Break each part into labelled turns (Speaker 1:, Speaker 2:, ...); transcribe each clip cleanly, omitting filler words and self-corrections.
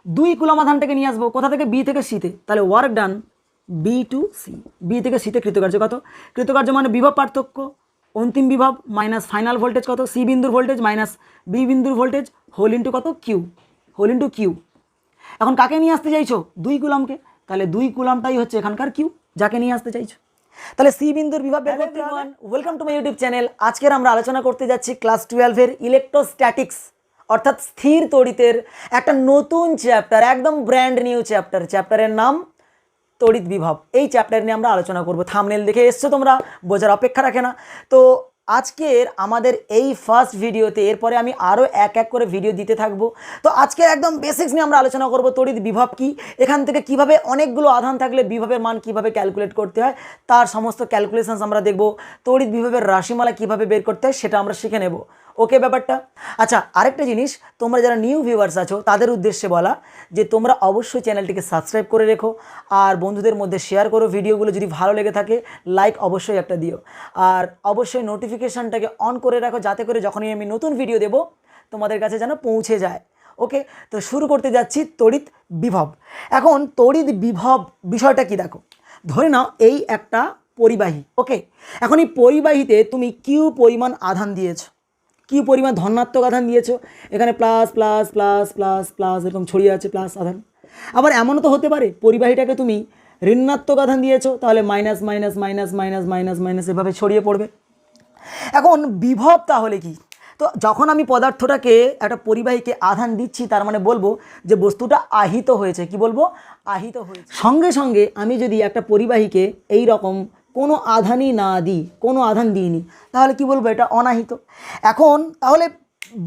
Speaker 1: 2 coulomb আধানটাকে নিয়ে আসবো কোথা থেকে, বি থেকে সিতে, তাহলে work done B to C, B থেকে সিতে কৃতকার্য কত, কৃতকার্য মানে বিভব পার্থক্য, অন্তিম বিভব মাইনাস ফাইনাল ভোল্টেজ কত, সি বিন্দুর ভোল্টেজ মাইনাস বি বিন্দুর ভোল্টেজ হোল ইন্টু কত, কিউ, হোল ইন্টু কিউ। এখন কাকে নিয়ে আসতে চাইছো, 2 কুলমকে, তাহলে 2 কুলমটাই হচ্ছে এখানকার কিউ যাকে নিয়ে আসতে চাইছো। তাহলে সি বিন্দুর বিভব বের করতে হবে। Welcome to my YouTube channel. আজকের আমরা আলোচনা করতে যাচ্ছি ক্লাস 12-এর ইলেকট্রোস্ট্যাটিক্স অর্থাৎ স্থির তড়িতের একটা নতুন চ্যাপ্টার, একদম ব্র্যান্ড নিউ চ্যাপ্টার। চ্যাপ্টারের নাম তড়িৎ বিভব। এই চ্যাপ্টার নিয়ে আমরা আলোচনা করব। থাম্বনেল দেখে এসছো তোমরা, বোঝার অপেক্ষা রাখে না। তো আজকের আমাদের এই ফার্স্ট ভিডিওতে, এরপরে আমি আরও এক এক করে ভিডিও দিতে থাকবো। তো আজকের একদম বেসিক্স নিয়ে আমরা আলোচনা করব। তড়িৎ বিভব কি, এখান থেকে কিভাবে অনেকগুলো আধান থাকলে বিভবের মান কিভাবে ক্যালকুলেট করতে হয় তার সমস্ত ক্যালকুলেশনস আমরা দেখব। তড়িৎ বিভবের রাশিমালা কিভাবে বের করতে হয় সেটা আমরা শিখে নেব। ওকে ব্যাপারটা। আচ্ছা, আরেকটা জিনিস, তোমরা যারা নিউ ভিউয়ার্স আছো তাদের উদ্দেশ্যে বলা যে তোমরা অবশ্যই চ্যানেলটিকে সাবস্ক্রাইব করে রেখো আর বন্ধুদের মধ্যে শেয়ার করো। ভিডিওগুলো যদি ভালো লেগে থাকে লাইক অবশ্যই একটা দিও, আর অবশ্যই নোটিফিকেশানটাকে অন করে রাখো যাতে করে যখনই আমি নতুন ভিডিও দেব তোমাদের কাছে যেন পৌঁছে যায়। ওকে, তো শুরু করতে যাচ্ছি তড়িৎ বিভব। এখন তড়িৎ বিভব বিষয়টা কি দেখো, ধরে নাও এই একটা পরিবাহী। ওকে, এখন এই পরিবাহীতে তুমি কিউ পরিমাণ আধান দিয়েছো, কি পরিমাণ ধনাত্মক আধান দিয়েছো, এখানে plus plus plus plus plus এরকম ছড়িয়ে আছে প্লাস আধান। আবার এমনও তো হতে পারে পরিবাহীটাকে তুমি ঋণাত্মক আধান দিয়েছো, তাহলে minus minus minus minus minus minus এভাবে ছড়িয়ে পড়বে। এখন বিভব তাহলে কি, তো যখন আমি পদার্থটাকে একটা পরিবাহীকে আধান দিচ্ছি তার মানে বলবো যে বস্তুটা আহিত হয়েছে। কি বলবো, আহিত হয়েছে। সঙ্গে সঙ্গে আমি যদি একটা পরিবাহীকে এই রকম কোনো আধানই না দিই, কোনো আধান দিইনি, তাহলে কি বলবো, এটা অনাহিত। এখন তাহলে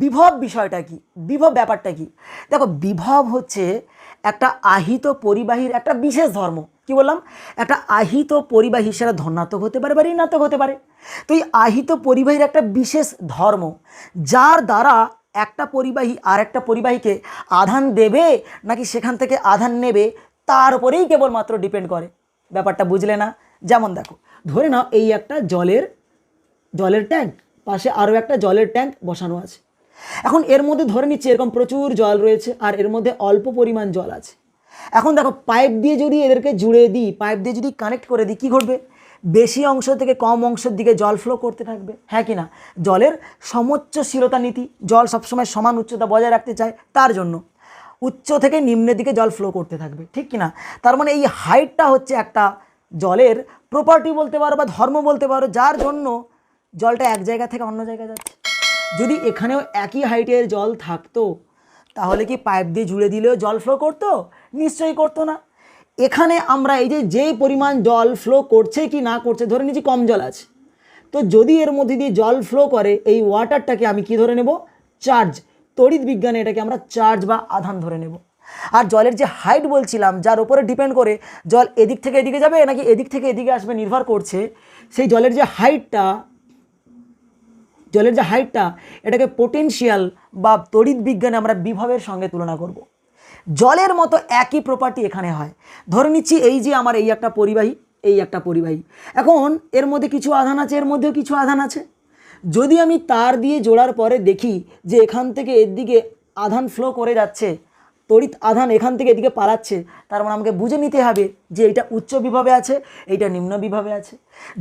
Speaker 1: বিভব বিষয়টা কি, বিভব ব্যাপারটা কি, দেখো বিভব হচ্ছে একটা আহিত পরিবাহীর একটা বিশেষ ধর্ম। কি বললাম, একটা আহিত পরিবাহী সেটা ধনাত্মক হতে পারে বা ঋণাত্মক হতে পারে। তো এই আহিত পরিবাহীর একটা বিশেষ ধর্ম, যার দ্বারা একটা পরিবাহী আর একটা পরিবাহীকে আধান দেবে নাকি সেখান থেকে আধান নেবে তার উপরেই কেবলমাত্র ডিপেন্ড করে। ব্যাপারটা বুঝলে না? যেমন দেখো, ধরে নাও এই একটা জলের ট্যাঙ্ক, পাশে আরও একটা জলের ট্যাঙ্ক বসানো আছে। এখন এর মধ্যে ধরে নিচ্ছে এরকম প্রচুর জল রয়েছে আর এর মধ্যে অল্প পরিমাণ জল আছে। এখন দেখো পাইপ দিয়ে যদি এদেরকে জুড়ে দিই, পাইপ দিয়ে যদি কানেক্ট করে দিই, কী ঘটবে, বেশি অংশ থেকে কম অংশের দিকে জল ফ্লো করতে থাকবে। হ্যাঁ কি না? জলের সমোচ্চশীলতা নীতি, জল সবসময় সমান উচ্চতা বজায় রাখতে চায়, তার জন্য উচ্চ থেকে নিম্নের দিকে জল ফ্লো করতে থাকবে। ঠিক কি না? তার মানে এই হাইটটা হচ্ছে একটা জলের প্রপার্টি বলতে পারো বা ধর্ম বলতে পারো, যার জন্য জলটা এক জায়গা থেকে অন্য জায়গায় যাচ্ছে। যদি এখানেও একই হাইটের জল থাকতো তাহলে কি পাইপ দিয়ে জুড়ে দিলেও জল ফ্লো করতো? নিশ্চয়ই করতো না। এখানে আমরা এই যে পরিমাণ জল ফ্লো করছে কি না করছে, ধরে নিচ্ছি কম জল আছে, তো যদি এর মধ্যে দিয়ে জল ফ্লো করে এই ওয়াটারটাকে আমি কি ধরে নেব, চার্জ। তড়িৎ বিজ্ঞানে এটাকে আমরা চার্জ বা আধান ধরে নেব। আর জলের যে হাইট বলছিলাম, যার উপরে ডিপেন্ড করে জল এদিক থেকে এদিকে যাবে নাকি এদিক থেকে এদিকে আসবে, নির্ভর করছে সেই জলের যে হাইটটা, এটাকে পোটেনশিয়াল বা তড়িৎ বিজ্ঞানে আমরা বিভবের সঙ্গে তুলনা করব। জলের মতো একই প্রপার্টি এখানে হয়। ধরে নিচ্ছি এই যে আমার এই একটা পরিবাহী, এখন এর মধ্যে কিছু আধান আছে, এর মধ্যেও কিছু আধান আছে। যদি আমি তার দিয়ে জোড়ার পরে দেখি যে এখান থেকে এর দিকে আধান ফ্লো করে যাচ্ছে, তড়িৎ আধান এখান থেকে এদিকে পালাচ্ছে, তার মানে আমাকে বুঝে নিতে হবে যে এইটা উচ্চ বিভবে আছে, এইটা নিম্ন বিভবে আছে।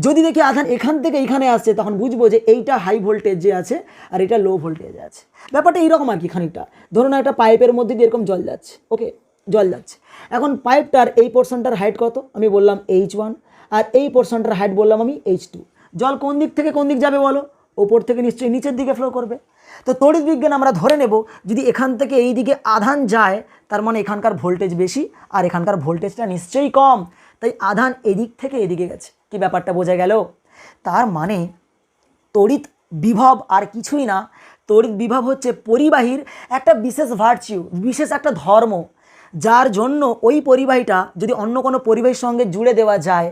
Speaker 1: যদি দেখি আধান এখান থেকে এইখানে আসছে, তখন বুঝবো যে এইটা হাই ভোল্টেজ যে আছে আর এটা লো ভোল্টেজে আছে। ব্যাপারটা এইরকম আর কি খানিকটা। ধরুন একটা পাইপের মধ্যে দিয়ে এরকম জল যাচ্ছে। ওকে, জল যাচ্ছে। এখন পাইপটার এই পোর্শনটার হাইট কত, আমি বললাম H1, আর এই পোর্শনটার হাইট বললাম আমি H2। জল কোন দিক থেকে কোন দিক যাবে বলো, ওপর থেকে নিশ্চয়ই নিচের দিকে ফ্লো করবে। তো তড়িৎ বিজ্ঞান আমরা ধরে নেব যদি এখান থেকে এই দিকে আধান যায় তার মানে এখানকার ভোল্টেজ বেশি আর এখানকার ভোল্টেজটা নিশ্চয়ই কম, তাই আধান এদিক থেকে এদিকে গেছে। কি ব্যাপারটা বোঝা গেল? তার মানে তড়িৎ বিভব আর কিছুই না, তড়িৎ বিভব হচ্ছে পরিবাহীর একটা বিশেষ ভার্চিউ, বিশেষ একটা ধর্ম, যার জন্য ওই পরিবাহীটা যদি অন্য কোনো পরিবাহীর সঙ্গে জুড়ে দেওয়া যায়,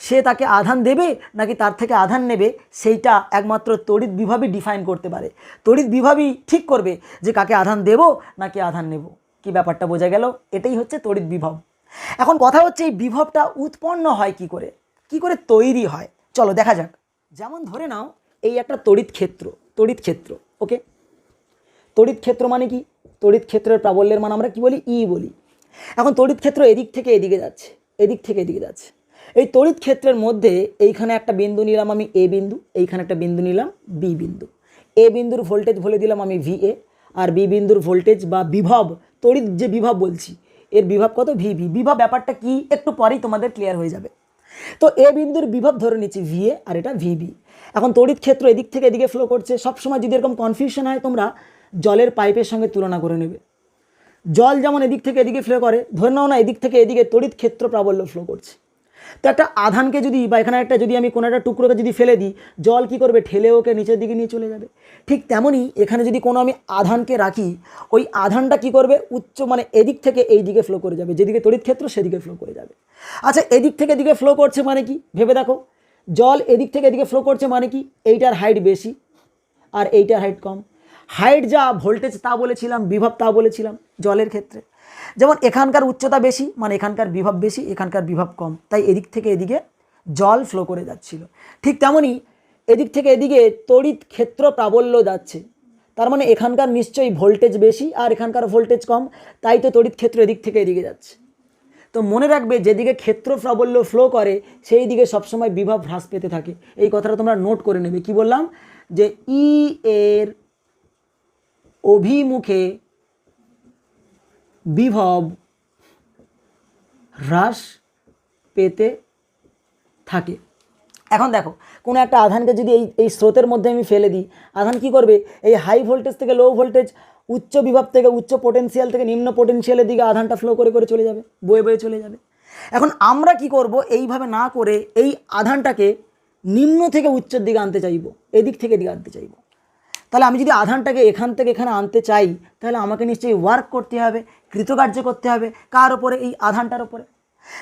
Speaker 1: সে তাকে আধান দেবে নাকি তার থেকে আধান নেবে, সেইটা একমাত্র তড়িৎ বিভবই ডিফাইন করতে পারে। তড়িৎ বিভবই ঠিক করবে যে কাকে আধান দেব নাকি আধান নেব। কি ব্যাপারটা বোঝা গেল? এটাই হচ্ছে তড়িৎ বিভব। এখন কথা হচ্ছে এই বিভবটা উৎপন্ন হয় কি করে তৈরি হয়, চলো দেখা যাক। যেমন ধরে নাও এই একটা তড়িৎ ক্ষেত্র। ওকে, তড়িৎ ক্ষেত্র মানে কি, তড়িৎ ক্ষেত্রের প্রাবল্যের মান আমরা কি বলি, ই বলি। এখন তড়িৎ ক্ষেত্র এদিক থেকে এদিকে যাচ্ছে, এদিক থেকে এদিকে যাচ্ছে। এই তড়িৎ ক্ষেত্রের মধ্যে এইখানে একটা বিন্দু নিলাম আমি এ বিন্দু, এইখানে একটা বিন্দু নিলাম বি বিন্দু। এ বিন্দুর ভোল্টেজ বলে দিলাম আমি VA, আর বি বিন্দুর ভোল্টেজ বা বিভব, তড়িৎ যে বিভব বলছি এর বিভব কত, VB। বিভব ব্যাপারটা কি একটু পরেই তোমাদের ক্লিয়ার হয়ে যাবে। তো এ বিন্দুর বিভব ধরে নিচ্ছি VA আর এটা VB। এখন তড়িৎ ক্ষেত্র এদিক থেকে এদিকে ফ্লো করছে। সবসময় যদি এরকম কনফিউশন হয় তোমরা জলের পাইপের সঙ্গে তুলনা করে নেবে। জল যেমন এদিক থেকে এদিকে ফ্লো করে, ধরে নাও না এদিক থেকে এদিকে তড়িৎ ক্ষেত্র প্রাবল্য ফ্লো করছে। তো একটা আধানকে যদি বা এখানে একটা যদি আমি কোনো একটা টুকরোকে যদি ফেলে দিই, জল কি করবে, ঠেলে ওকে নিচের দিকে নিয়ে চলে যাবে। ঠিক তেমনই এখানে যদি কোনো আমি আধানকে রাখি, ওই আধানটা কি করবে, উচ্চ মানে এদিক থেকে এই দিকে ফ্লো করে যাবে, যেদিকে তড়িৎ ক্ষেত্র সেদিকে ফ্লো করে যাবে। আচ্ছা, এদিক থেকে এদিকে ফ্লো করছে মানে কি ভেবে দেখো, জল এদিক থেকে এদিকে ফ্লো করছে মানে কি, এইটার হাইট বেশি আর এইটার হাইট কম। হাইট যা ভোল্টেজ তা বলেছিলাম, বিভব তা বলেছিলাম জলের ক্ষেত্রে। যেমন এখানকার উচ্চতা বেশি মানে এখানকার বিভব বেশি, এখানকার বিভব কম, তাই এদিক থেকে এদিকে জল ফ্লো করে যাচ্ছিল। ঠিক তেমনই এদিক থেকে এদিকে তড়িৎ ক্ষেত্র প্রাবল্য যাচ্ছে, তার মানে এখানকার নিশ্চয়ই ভোল্টেজ বেশি আর এখানকার ভোল্টেজ কম, তাই তো তড়িৎ ক্ষেত্র এদিক থেকে এদিকে যাচ্ছে। তো মনে রাখবে, যেদিকে ক্ষেত্র প্রাবল্য ফ্লো করে সেই দিকে সবসময় বিভব হ্রাস পেতে থাকে। এই কথাটা তোমরা নোট করে নেবে। কি বললাম, যে ই এর অভিমুখে বিভব হ্রাস পেতে থাকে। এখন দেখো, কোনো একটা আধানকে যদি এই স্রোতের মধ্যে আমি ফেলে দিই, আধান কি করবে, এই হাই ভোল্টেজ থেকে লো ভোল্টেজ, উচ্চ বিভব থেকে উচ্চ পোটেনশিয়াল থেকে নিম্ন পোটেনশিয়ালের দিকে আধানটা ফ্লো করে করে চলে যাবে, বয়ে বয়ে চলে যাবে। এখন আমরা কি করব, এইভাবে না করে এই আধানটাকে নিম্ন থেকে উচ্চের দিকে আনতে চাইব, এদিক থেকে এদিকে আনতে চাইব। তাহলে আমি যদি আধানটাকে এখান থেকে এখানে আনতে চাই, তাহলে আমাকে নিশ্চয়ই ওয়ার্ক করতে হবে, কৃতকার্য করতে হবে। কার ওপরে, এই আধানটার ওপরে।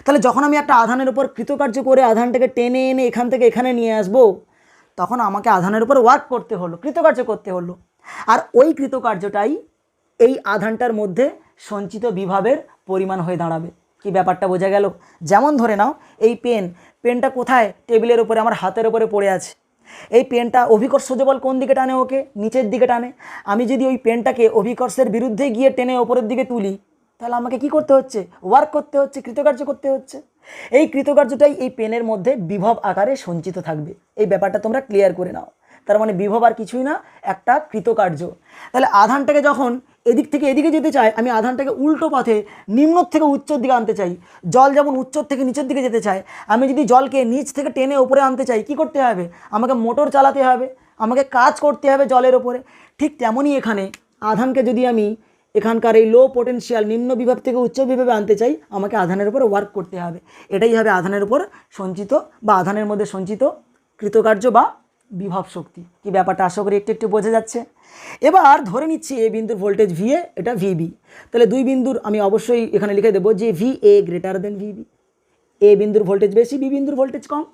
Speaker 1: তাহলে যখন আমি একটা আধানের উপর কৃতকার্য করে আধানটাকে টেনে এনে এখান থেকে এখানে নিয়ে আসবো, তখন আমাকে আধানের উপর ওয়ার্ক করতে হলো, কৃতকার্য করতে হলো। আর ওই কৃতকার্যটাই এই আধানটার মধ্যে সঞ্চিত বিভবের পরিমাণ হয়ে দাঁড়াবে। কি ব্যাপারটা বোঝা গেল? যেমন ধরে নাও, এই পেনটা কোথায়, টেবিলের উপরে আমার হাতের উপরে পড়ে আছে। এই পেনটা অভিকর্ষজ বল কোন দিকে টানে, ওকে নিচের দিকে টানে। আমি যদি ওই পেনটাকে অভিকর্ষের বিরুদ্ধে গিয়ে টেনে ওপরের দিকে তুলি, তাহলে আমাকে কি করতে হচ্ছে, ওয়ার্ক করতে হচ্ছে, কৃতকার্য করতে হচ্ছে। এই কৃতকার্যটাই এই পেনের মধ্যে বিভব আকারে সঞ্চিত থাকবে। এই ব্যাপারটা তোমরা ক্লিয়ার করে নাও। তার মানে বিভব আর কিছুই না, একটা কৃতকার্য। তাহলে আধানটাকে যখন এদিক থেকে এদিকে যেতে চাই, আমি আধানটাকে উল্টো পথে নিম্ন থেকে উচ্চর দিকে আনতে চাই। জল যেমন উচ্চর থেকে নিচের দিকে যেতে চায়, আমি যদি জলকে নিচ থেকে টেনে ওপরে আনতে চাই, কি করতে হবে, আমাকে মোটর চালাতে হবে, আমাকে কাজ করতে হবে জলের ওপরে। ঠিক তেমনই এখানে আধানকে যদি আমি এখানকার এই লো পোটেনশিয়াল নিম্ন বিভাগ থেকে উচ্চ বিভাবে আনতে চাই, আমাকে আধানের উপর ওয়ার্ক করতে হবে। এটাই হবে আধানের উপর সঞ্চিত বা আধানের মধ্যে সঞ্চিত কৃতকার্য বা বিভব শক্তি। কি ব্যাপারটা আশা করি একটু একটু বোঝা যাচ্ছে। এবার ধরে নিচ্ছি এ বিন্দুর ভোল্টেজ VA, এটা VB। তাহলে দুই বিন্দুর আমি অবশ্যই এখানে লিখে দেবো যে VA গ্রেটার দেন VB। এ বিন্দুর ভোল্টেজ বেশি, বি বিন্দুর ভোল্টেজ কম।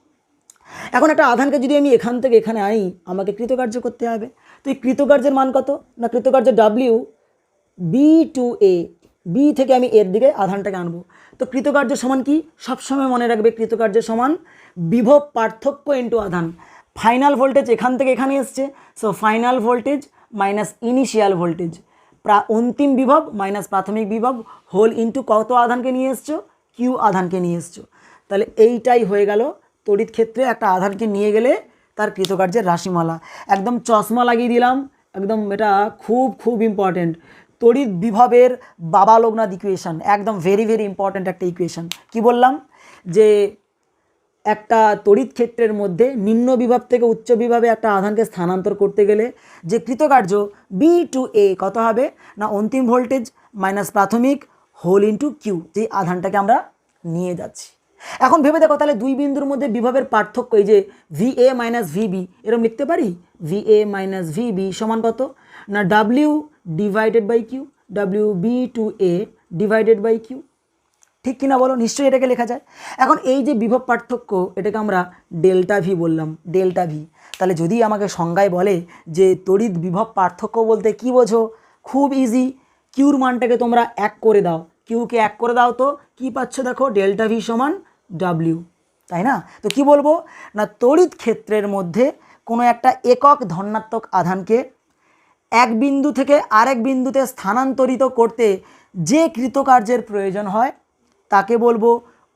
Speaker 1: এখন একটা আধানকে যদি আমি এখান থেকে এখানে আনি, আমাকে কৃতকার্য করতে হবে। তো এই কৃতকার্যের মান কত না, কৃতকার্য W B to A, B থেকে আমি এর দিকে আধানটাকে আনবো। তো কৃতকার্য সমান কি, সবসময় মনে রাখবে, কৃতকার্য সমান বিভব পার্থক্য ইন্টু আধান। ফাইনাল ভোল্টেজ এখান থেকে এখানে এসছে, so final voltage minus initial voltage, অন্তিম বিভব মাইনাস প্রাথমিক বিভব, হোল ইন্টু কত আধানকে নিয়ে এসছো, কিউ আধানকে নিয়ে এসছো। তাহলে এইটাই হয়ে গেল তড়িৎ ক্ষেত্রে একটা আধানকে নিয়ে গেলে তার কৃতকার্যের রাশিমালা। একদম চশমা লাগিয়ে দিলাম, একদম এটা খুব খুব ইম্পর্টেন্ট। তড়িৎ বিভবের বাবা লোকনাথ ইকুয়েশন, একদম ভেরি ভেরি ইম্পর্টেন্ট একটা ইকুয়েশন। কি বললাম, যে একটা তড়িৎ ক্ষেত্রের মধ্যে নিম্ন বিভব থেকে উচ্চ বিভবে একটা আধানকে স্থানান্তর করতে গেলে যে কৃতকার্য বি টু এ কত হবে না, অন্তিম ভোল্টেজ মাইনাস প্রাথমিক হোল ইন্টু কিউ, যে আধানটাকে আমরা নিয়ে যাচ্ছি। এখন ভেবে দেখো, তাহলে দুই বিন্দুর মধ্যে বিভবের পার্থক্য, এই যে VA মাইনাস VB, এরকম লিখতে পারি, VA মাইনাস VB সমান কত না W divided by Q, WB to A divided by Q. ঠিক কিনা বলো, নিশ্চয়ই এটাকে লেখা যায়। এখন এই যে বিভব পার্থক্য, এটাকে আমরা ডেল্টা ভি বললাম, ডেল্টা ভি। তাহলে যদি আমাকে সংজ্ঞায় বলে যে তড়িৎ বিভব পার্থক্য বলতে কি বোঝো, খুব ইজি, কিউর মানটাকে তোমরা 1 করে দাও, কিউকে 1 করে দাও, তো কি পাচ্ছ দেখো, ডেল্টা ভি সমান W, তাই না? তো কি বলবো না, তড়িৎ ক্ষেত্রের মধ্যে কোনো একটা একক ধনাত্মক আধানকে এক বিন্দু থেকে আরেক বিন্দুতে স্থানান্তরিত করতে যে কৃতকার্যের প্রয়োজন হয় তাকে বলবো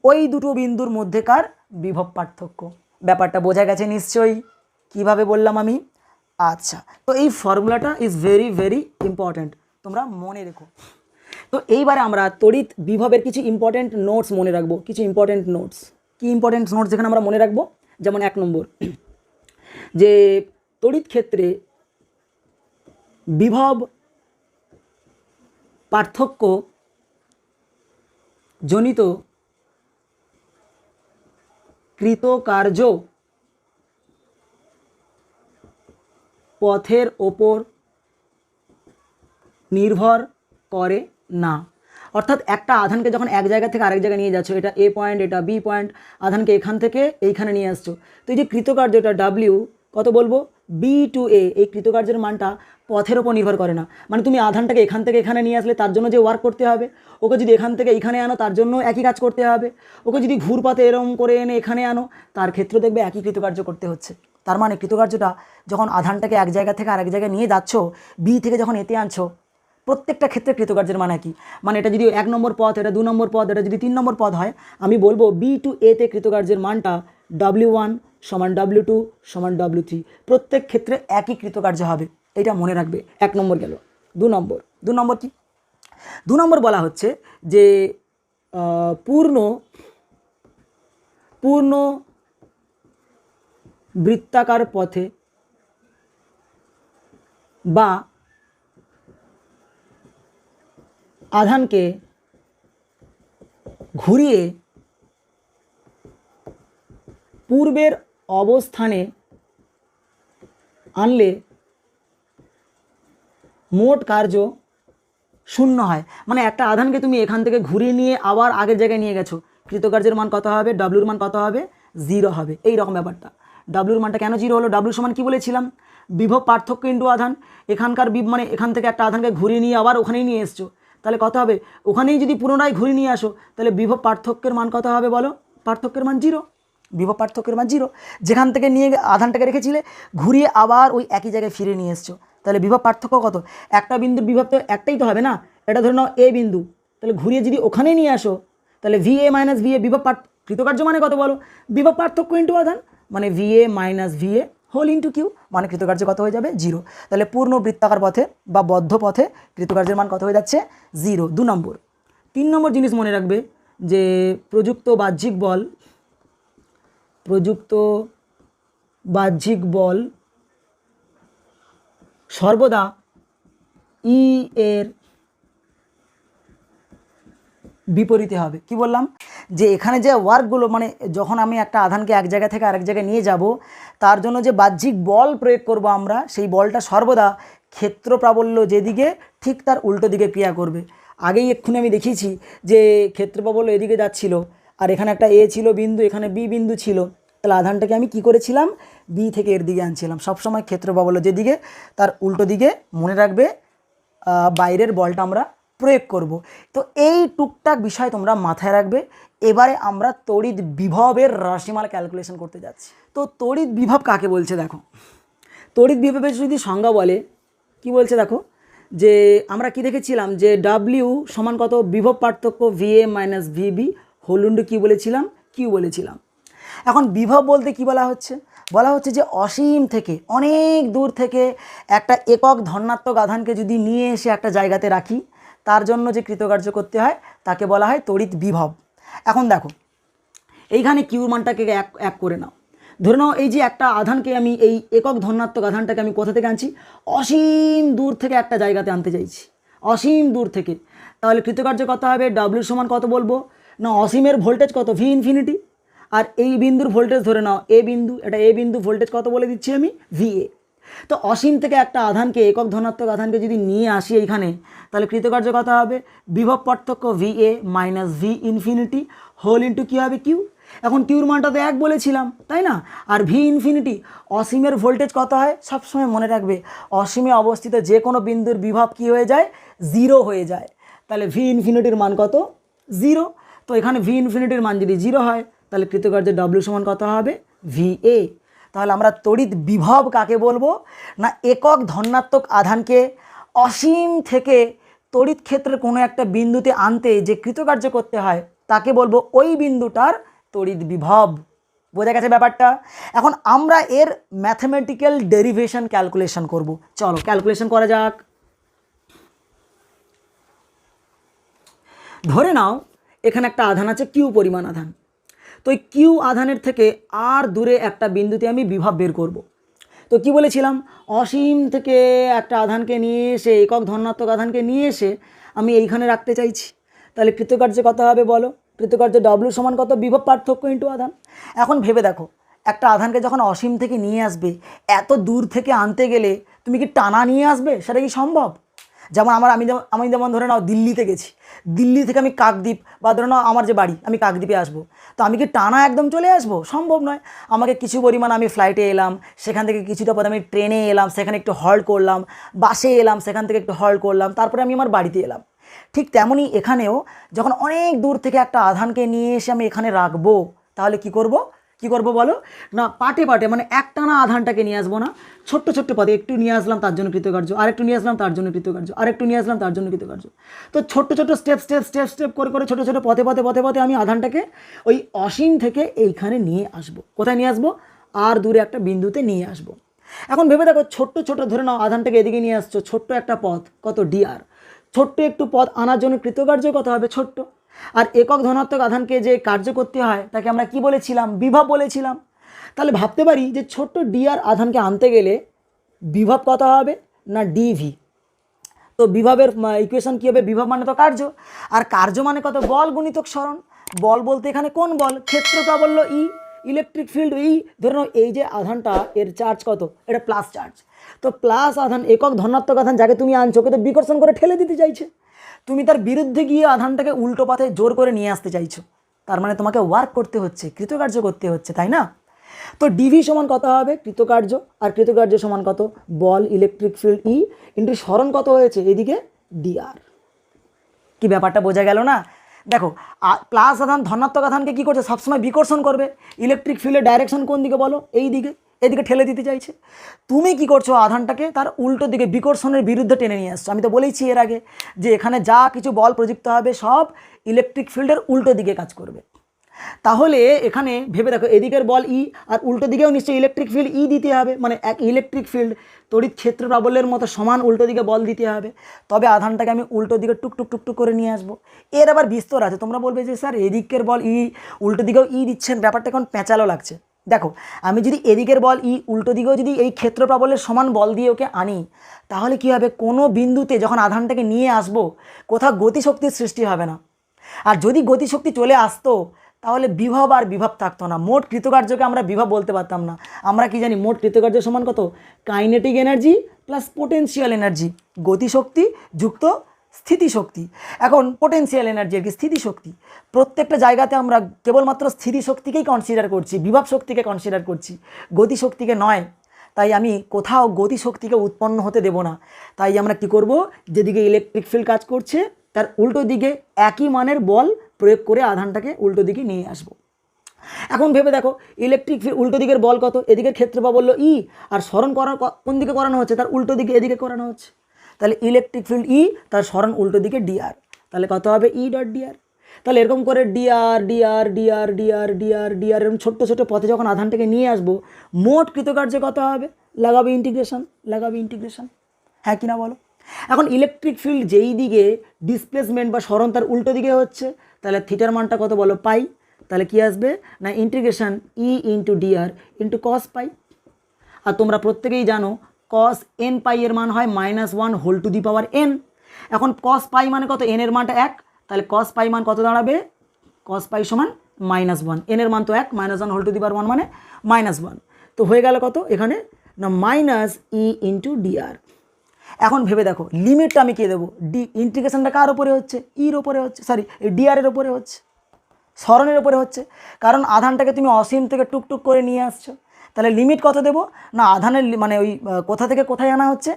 Speaker 1: ওই দুটো বিন্দুর মধ্যেকার বিভব পার্থক্য। ব্যাপারটা বোঝা গেছে নিশ্চয়ই? কিভাবে বললাম আমি? আচ্ছা, তো এই ফর্মুলাটা ইজ ভেরি ভেরি ইম্পর্ট্যান্ট, তোমরা মনে রেখো। তো এইবারে আমরা তড়িৎ বিভবের কিছু ইম্পর্ট্যান্ট নোটস মনে রাখবো, কিছু ইম্পর্ট্যান্ট নোটস। কি ইম্পর্ট্যান্ট নোটস যেখানে আমরা মনে রাখবো? যেমন 1 নম্বর, যে তড়িৎ ক্ষেত্রে বিভব পার্থক্য জনিত কৃতকার্য পথের ওপর নির্ভর করে না। অর্থাৎ একটা আধানকে যখন এক জায়গা থেকে আরেক জায়গায় নিয়ে যাচ্ছ, এটা এ পয়েন্ট, এটা বি পয়েন্ট, আধানকে এখান থেকে এইখানে নিয়ে আসছো, তো এই যে কৃতকার্যটা ডাব্লিউ কত বলবো? বি টু এ, এই কৃতকার্যের মানটা পথের ওপর নির্ভর করে না। মানে তুমি আধানটাকে এখান থেকে এখানে নিয়ে আসলে তার জন্য যে ওয়ার্ক করতে হবে, ওকে যদি এখান থেকে এইখানে আনো তার জন্য একই কাজ করতে হবে, ওকে যদি ঘুরপাতে এরম করে এনে এখানে আনো তার ক্ষেত্রে দেখবে একই কৃতকার্য করতে হচ্ছে। তার মানে কৃতকার্যটা যখন আধানটাকে এক জায়গা থেকে আরেক জায়গায় নিয়ে যাচ্ছ, বি থেকে যখন এতে আনছো, প্রত্যেকটা ক্ষেত্রে কৃতকার্যের মান একই। মানে এটা যদি 1 নম্বর পথ, এটা 2 নম্বর পথ, এটা যদি 3 নম্বর পথ হয়, আমি বলবো বি টু এতে কৃতকার্যের মানটা W1 সমান W2 সমান W3, প্রত্যেক ক্ষেত্রে একই কৃতকার্য হবে। এটা মনে রাখবে। 1 নম্বর গেল। 2 নম্বর কি? 2 নম্বর বলা হচ্ছে যে পূর্ণ বৃত্তাকার পথে বা আধানকে ঘুরিয়ে পূর্বের অবস্থানে আনলে মোট কার্য শূন্য হয়। মানে একটা আধানকে তুমি এখান থেকে ঘুরিয়ে নিয়ে আবার আগের জায়গায় নিয়ে গেছো, কৃতকার্যের মান কত হবে? ডাব্লুর মান কত হবে? 0 হবে। এই রকম ব্যাপারটা। ডাব্লুর মানটা কেন 0 হলো? ডাব্লু সমান কি বলেছিলাম? বিভব পার্থক্য ইন্টু আধান। এখানকার মানে এখান থেকে একটা আধানকে ঘুরিয়ে নিয়ে আবার ওখানেই নিয়ে এসছো, তাহলে কত হবে? ওখানেই যদি পুনরায় ঘুরিয়ে নিয়ে আসো তাহলে বিভব পার্থক্যের মান কত হবে বলো? পার্থক্যের মান 0। বিভব পার্থক্যের মান 0। যেখান থেকে নিয়ে আধানটাকে রেখেছিলে ঘুরিয়ে আবার ওই একই জায়গায় ফিরে নিয়ে এসছো, তাহলে বিভব পার্থক্য কত? একটা বিন্দুর বিভব তো একটাই তো হবে না। এটা ধরে নাও এ বিন্দু, তাহলে ঘুরিয়ে যদি ওখানেই নিয়ে আসো তাহলে VA মাইনাস VA বিভব কৃতকার্য মানে কত বলো? বিভব পার্থক্য ইন্টু আধান, মানে VA minus VA whole into Q, মানে কৃতকার্য কত হয়ে যাবে? 0। তাহলে পূর্ণ বৃত্তাকার পথে বা বদ্ধ পথে কৃতকার্যের মান কত হয়ে যাচ্ছে? 0। 2 নম্বর। 3 নম্বর জিনিস মনে রাখবে যে প্রযুক্ত বাহ্যিক বল সর্বদা ই এর বিপরীতে হবে। কি বললাম? যে এখানে যে ওয়ার্কগুলো, মানে যখন আমি একটা আধানকে এক জায়গা থেকে আরেক জায়গায় নিয়ে যাব তার জন্য যে বাহ্যিক বল প্রয়োগ করব আমরা, সেই বলটা সর্বদা ক্ষেত্র প্রাবল্য যেদিকে ঠিক তার উল্টো দিকে ক্রিয়া করবে। আগেই এক্ষুনি আমি দেখিয়েছি যে ক্ষেত্র প্রাবল্য এদিকে যাচ্ছিল আর এখানে একটা এ ছিল বিন্দু, এখানে বি বিন্দু ছিল, তাহলে আধানটাকে আমি কি করেছিলাম? বি থেকে এর দিকে আনছিলাম। সবসময় ক্ষেত্র প্রাবল্য যেদিকে তার উল্টো দিকে মনে রাখবে বাইরের বলটা আমরা প্রয়োগ করব। তো এই টুকটাক বিষয় তোমরা মাথায় রাখবে। এবারে আমরা তড়িৎ বিভবের রাশিমালা ক্যালকুলেশন করতে যাচ্ছি। তো তড়িৎ বিভব কাকে বলছে দেখো। তড়িৎ বিভবের যদি সংজ্ঞা বলে কি বলছে দেখো, যে আমরা কি দেখেছিলাম যে ডাব্লিউ সমান কত? বিভব পার্থক্য VA minus VB whole into কি বলেছিলাম? কিউ বলেছিলাম। এখন বিভব বলতে কি বলা হচ্ছে? বলা হচ্ছে যে অসীম থেকে অনেক দূর থেকে একটা একক ধনাত্মক আধানকে যদি নিয়ে এসে একটা জায়গাতে রাখি, তার জন্য যে কৃতকার্য করতে হয় তাকে বলা হয় তড়িৎ বিভব। এখন দেখো এইখানে কিউর মানটাকে এক করে নাও। ধরে নাও এই যে একটা আধানকে আমি, এই একক ধনাত্মক আধানটাকে আমি কোথা থেকে আনছি? অসীম দূর থেকে একটা জায়গাতে আনতে চাইছি, অসীম দূর থেকে। তাহলে কৃতকার্য কত হবে? ডাব্লিউ সমান কত বলবো না? অসীমের ভোল্টেজ কত? V infinity. আর এই বিন্দুর ভোল্টেজ ধরে নাও এ বিন্দু, এটা এ বিন্দু, ভোল্টেজ কত বলে দিচ্ছি আমি? VA। তো অসীম থেকে একটা আধানকে, একক ধনাত্মক আধানকে যদি নিয়ে আসি এইখানে, তাহলে কৃতকার্য কত হবে? বিভব পার্থক্য VA minus V infinity whole into কী হবে? কিউ। এখন কিউর মানটা তো 1 বলেছিলাম, তাই না? আর V ইনফিনিটি, অসীমের ভোল্টেজ কত হয়? সবসময় মনে রাখবে অসীমে অবস্থিত যে কোনো বিন্দুর বিভব কী হয়ে যায়? 0 হয়ে যায়। তাহলে V ইনফিনিটির মান কত? 0। তো এখানে V ইনফিনিটির মান যদি 0 হয় তাহলে কৃতকার্যের W সমান কত হবে? VA। তাহলে আমরা তড়িৎ বিভব কাকে বলবো না একক ধনাত্মক আধানকে অসীম থেকে তড়িৎ ক্ষেত্রের কোনো একটা বিন্দুতে আনতে যে কৃতকার্য করতে হয় তাকে বলবো ওই বিন্দুটার তড়িৎ বিভব। বোঝা গেছে ব্যাপারটা? এখন আমরা এর ম্যাথমেটিক্যাল ডেরিভেশন ক্যালকুলেশন করব। চলো ক্যালকুলেশন করা যাক। ধরে নাও এখানে একটা আধান আছে কিউ পরিমাণ আধান। তো এই কিউ আধানের থেকে আর দূরে একটা বিন্দুতে আমি বিভব বের করব। তো কি বলেছিলাম, অসীম থেকে একটা আধানকে নিয়ে এসে একক ধনাত্মক আধানকে নিয়ে এসে আমি এইখানে রাখতে চাইছি। তাহলে কৃতকার্য কত হবে বলো? কৃতকার্য ডব্লিউ সমান কত? বিভব পার্থক্য ইন্টু আধান। এখন ভেবে দেখো, একটা আধানকে যখন অসীম থেকে নিয়ে আসবে, এত দূর থেকে আনতে গেলে তুমি কি টানা নিয়ে আসবে? সেটা কি সম্ভব? যেমন আমি যেমন ধরে নাও দিল্লিতে গেছি, দিল্লি থেকে আমি কাকদ্বীপ বা ধরে নাও আমার যে বাড়ি, আমি কাকদ্বীপে আসবো, তো আমি কি টানা একদম চলে আসবো? সম্ভব নয়। আমাকে কিছু পরিমাণ আমি ফ্লাইটে এলাম, সেখান থেকে কিছুটা পথ আমি ট্রেনে এলাম, সেখানে একটু হল্ট করলাম, বাসে এলাম, সেখান থেকে একটু হল্ট করলাম, তারপরে আমি আমার বাড়িতে এলাম। ঠিক তেমনই এখানেও যখন অনেক দূর থেকে একটা আধানকে নিয়ে এসে আমি এখানে রাখবো, তাহলে কি করব বলো না, পাটে পাটে মানে একটানা আধানটাকে নিয়ে আসবো না, ছোট্ট ছোট্ট পদে একটু নিয়ে আসলাম তার জন্য কৃতকার্য, আরেকটু নিয়ে আসলাম তার জন্য কৃতকার্য, আরেকটু নিয়ে আসলাম তার জন্য কৃতকার্য। তো ছোট্ট ছোট্ট স্টেপ করে ছোটো ছোটো পথে আমি আধানটাকে ওই অসীম থেকে এইখানে নিয়ে আসবো। কোথায় নিয়ে আসবো? আর দূরে একটা বিন্দুতে নিয়ে আসবো। এখন ভেবে দেখো, ছোট্ট ধরে নাও আধানটাকে এদিকে নিয়ে আসছো, ছোট্ট একটা পথ, কত ডিআর। ছোট্ট একটু পথ আনার জন্য কৃতকার্য কত হবে? ছোট্ট। আর একক ধনাত্মক আধানকে যে কার্য করতে হয় তাকে আমরা কি বলেছিলাম? বিভব বলেছিলাম। তাহলে ভাবতে পারি যে ছোট্ট ডিআর আধানকে আনতে গেলে বিভব কত হবে না ডিভি। তো বিভবের ইকুয়েশন কী হবে? বিভব মানে তো কার্য, আর কার্য মানে কত? বল গুণিতক সরণ। বল বলতে এখানে কোন বল? ক্ষেত্র প্রাবল্য ই, ইলেকট্রিক ফিল্ড ই। ধরে নাও এই যে আধানটা, এর চার্জ কত? এটা প্লাস চার্জ। তো প্লাস আধান, একক ধনাত্মক আধান যাকে তুমি আনছো, ওকে তো বিকর্ষণ করে ঠেলে দিতে চাইছে। তুমি তার বিরুদ্ধে গিয়ে আধানটাকে উল্টো পথে জোর করে নিয়ে আসতে চাইছো। তার মানে তোমাকে ওয়ার্ক করতে হচ্ছে, কৃতকার্য করতে হচ্ছে, তাই না? তো ডিভি সমান কত হবে? কৃতকার্য। আর কৃতকার্য সমান কত? বল ইলেকট্রিক ফিল্ড ই ইন্টু সরণ কত হয়েছে এদিকে? ডিআর। কি ব্যাপারটা বোঝা গেল না? দেখো, প্লাস আধান ধনাত্মক আধানকে কী করছে? সবসময় বিকর্ষণ করবে। ইলেকট্রিক ফিল্ডের ডাইরেকশন কোন দিকে বলো? এই দিকে। এদিকে ঠেলে দিতে চাইছে। তুমি কি করছো? আধানটাকে তার উল্টো দিকে বিকর্ষণের বিরুদ্ধে টেনে নিয়ে আসছো। আমি তো বলেইছি এর আগে যে এখানে যা কিছু বল প্রযুক্ত হবে সব ইলেকট্রিক ফিল্ডের উল্টো দিকে কাজ করবে। তাহলে এখানে ভেবে দেখো, এদিকের বল ই আর উল্টো দিকেও নিশ্চয়ই ইলেকট্রিক ফিল্ড ই দিতে হবে, মানে এক ইলেকট্রিক ফিল্ড তড়িৎ ক্ষেত্র প্রাবল্যের মতো সমান উল্টো দিকে বল দিতে হবে। তবে আধানটাকে আমি উল্টো দিকে টুকটুক করে নিয়ে আসবো। এর আবার বিস্তর আছে। তোমরা বলবে যে স্যার এদিকের বল ই, উল্টো দিকেও ই দিচ্ছেন, ব্যাপারটা এখন প্যাঁচালো লাগছে। দেখো, আমি যদি এদিকের বল ই, উল্টো দিকেও যদি এই ক্ষেত্র প্রাবল্যের সমান বল দিয়ে ওকে আনি, তাহলে কী হবে? কোনো বিন্দুতে যখন আধানটাকে নিয়ে আসবো, কোথাও গতিশক্তির সৃষ্টি হবে না। আর যদি গতিশক্তি চলে আসতো, তাহলে বিভব আর বিভব থাকতো না। মোট কৃতকার্যকে আমরা বিভব বলতে পারতাম না। আমরা কি জানি? মোট কৃতকার্য সমান কত? Kinetic energy plus potential energy, গতিশক্তি যুক্ত স্থিতিশক্তি। এখন পোটেনশিয়াল এনার্জি আর কি স্থিতিশক্তি, প্রত্যেকটা জায়গাতে আমরা কেবলমাত্র স্থিতিশক্তিকেই কনসিডার করছি, বিভব শক্তিকে কনসিডার করছি, গতিশক্তিকে নয়। তাই আমি কোথাও গতিশক্তিকে উৎপন্ন হতে দেব না। তাই আমরা কি করব? যেদিকে ইলেকট্রিক ফিল্ড কাজ করছে তার উল্টো দিকে একই মানের বল প্রয়োগ করে আধানটাকে উল্টো দিকে নিয়ে আসবো। এখন ভেবে দেখো, ইলেকট্রিক ফিল্ড উল্টো দিকের বল কত? এদিকের ক্ষেত্র প্রাবল্য ই, আর সরণ কোন দিকে করানো হচ্ছে? তার উল্টো দিকে, এদিকে করানো হচ্ছে। তাহলে ইলেকট্রিক ফিল্ড ই, তার সরণ উল্টো দিকে ডিআর। তাহলে কত হবে? E dot DR. তাহলে এরকম করে DR DR DR DR DR DR এরকম ছোট্ট ছোটো পথে যখন আধানটাকে নিয়ে আসবো, মোট কৃতকার্য কত হবে? লাগাবে ইন্টিগ্রেশন। হ্যাঁ কি না বলো? এখন ইলেকট্রিক ফিল্ড যেই দিকে ডিসপ্লেসমেন্ট বা সরণ তার উল্টো দিকে হচ্ছে, তাহলে থিটার মানটা কত বলো? পাই। তাহলে কি আসবে না ইন্টিগ্রেশন ই ইন্টু ডিআর ইন্টু কস পাই। আর তোমরা প্রত্যেকেই জানো কস এন পাই এর মান হয় -1 whole to the power N. এখন কস পাই মানে কত? এন এর মানটা 1, তাহলে কস পাই মান কত দাঁড়াবে? কস পাই সমান -1, এন এর মান তো 1, -1 হোল টু দি পাওয়ার 1 মানে -1। তো হয়ে গেল কত এখানে? না মাইনাস ই ইন্টু ডিআর। এখন ভেবে দেখো, লিমিটটা আমি কে দেবো? ডি। ইন্টিগ্রেশনটা কার ওপরে হচ্ছে? ইর ওপরে হচ্ছে, সরি ডিআরের ওপরে হচ্ছে, সরণের ওপরে হচ্ছে। কারণ আধানটাকে তুমি অসীম থেকে টুকটুক করে নিয়ে আসছো। তাহলে লিমিট কত দেবো? না আধানের মানে ওই কোথা থেকে কোথায় আনা হচ্ছে?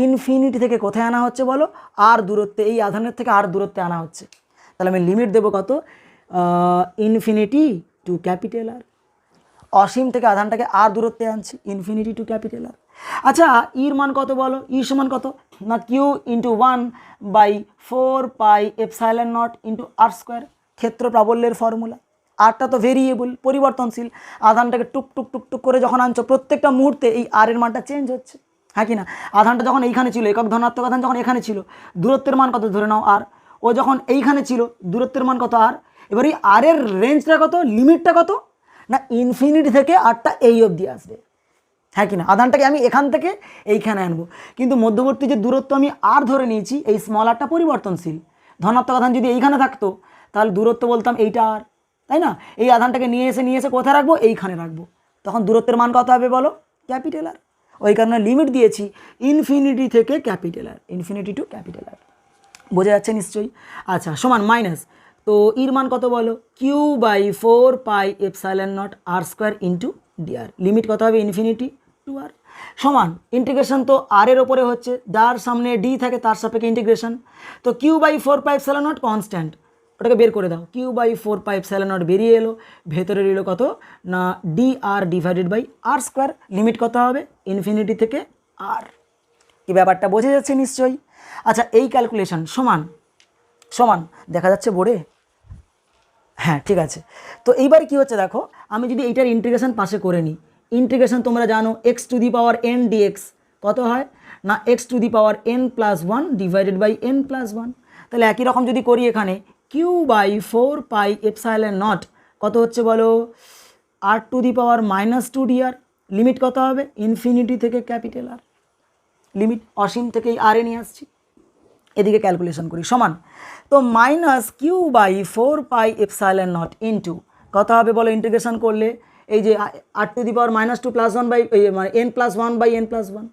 Speaker 1: ইনফিনিটি থেকে কোথায় আনা হচ্ছে বলো? আর দূরত্বে, এই আধানের থেকে আর দূরত্বে আনা হচ্ছে। তাহলে আমি লিমিট দেবো কত? Infinity to capital R. অসীম থেকে আধানটাকে আর দূরত্বে আনছি, ইনফিনিটি টু ক্যাপিটাল আর। আচ্ছা ইর মান কত বলো, ই সমান কত না কিউ ইন্টু 1/4πε0 ইন্টু আর স্কোয়ার, ক্ষেত্র প্রাবল্যের ফর্মুলা। আরটা তো ভেরিয়েবল, পরিবর্তনশীল, আধানটাকে টুক টুক টুক টুক করে যখন আনছো প্রত্যেকটা মুহূর্তে এই আর এর মানটা চেঞ্জ হচ্ছে, হ্যাঁ কি না? আধানটা যখন এইখানে ছিল, একক ধনাত্মক আধান যখন এখানে ছিল, দূরত্বের মান কত ধরে নাও আর, ও যখন এইখানে ছিল দূরত্বের মান কত আর। এবার এই আর এর রেঞ্জটা কত, লিমিটটা কত না ইনফিনিটি থেকে আরটা এই অবধি আসবে, হ্যাঁ কি না? আধানটাকে আমি এখান থেকে এইখানে আনবো, কিন্তু মধ্যবর্তী যে দূরত্ব আমি আর ধরে নিয়েছি, এই স্মল আরটা পরিবর্তনশীল। ধনাত্মক আধান যদি এইখানে থাকতো তাহলে দূরত্ব বলতাম এইটা আর, তাই না? এই আধানটাকে নিয়ে এসে কোথায় রাখবো, এইখানে রাখবো, তখন দূরত্বের মান কত হবে বলো, ক্যাপিটাল আর। ওই কারণে লিমিট দিয়েছি ইনফিনিটি থেকে capital R, infinity to capital R. বোঝা যাচ্ছে নিশ্চয়ই? আচ্ছা সমান মাইনাস, তো ইর মান কত বলো, Q/4πε0 আর স্কোয়ার ইন্টু ডিআর, লিমিট কত হবে ইনফিনিটি টু আর, সমান ইন্টিগ্রেশন তো আর এর ওপরে হচ্ছে, যার সামনে ডি থাকে তার সাপেক্ষে ইন্টিগ্রেশন, তো Q/4πε0 কনস্ট্যান্ট, ওটাকে বের করে দাও, Q/4πε0 বেরিয়ে এলো, ভেতরে রইল কত না D R divided by R square, limit কত হবে ইনফিনিটি থেকে আর। এই ব্যাপারটা বোঝা যাচ্ছে নিশ্চয়ই? আচ্ছা এই ক্যালকুলেশন সমান সমান দেখা যাচ্ছে বোর্ডে? হ্যাঁ ঠিক আছে। তো এইবারে কী হচ্ছে দেখো, আমি যদি এইটার ইন্টিগ্রেশন পাশে করে নিই, ইন্টিগ্রেশন তোমরা জানো x⁴n dx কত হয় না x⁴n+1 ডিভাইডেড বাই n+1, তাহলে একই রকম যদি করি এখানে Q/4πε0 কত হচ্ছে বলো, r⁻⁻2 dr, লিমিট কত হবে ইনফিনিটি থেকে ক্যাপিটাল আর, লিমিট অসীম থেকে আর এ নিয়ে আসছি, এদিকে ক্যালকুলেশন করি, সমান তো মাইনাস Q/4πε0 ইন্টু কত হবে বলো ইন্টিগ্রেশন করলে, এই যে r⁻2 +1 বাই n+1/n+1,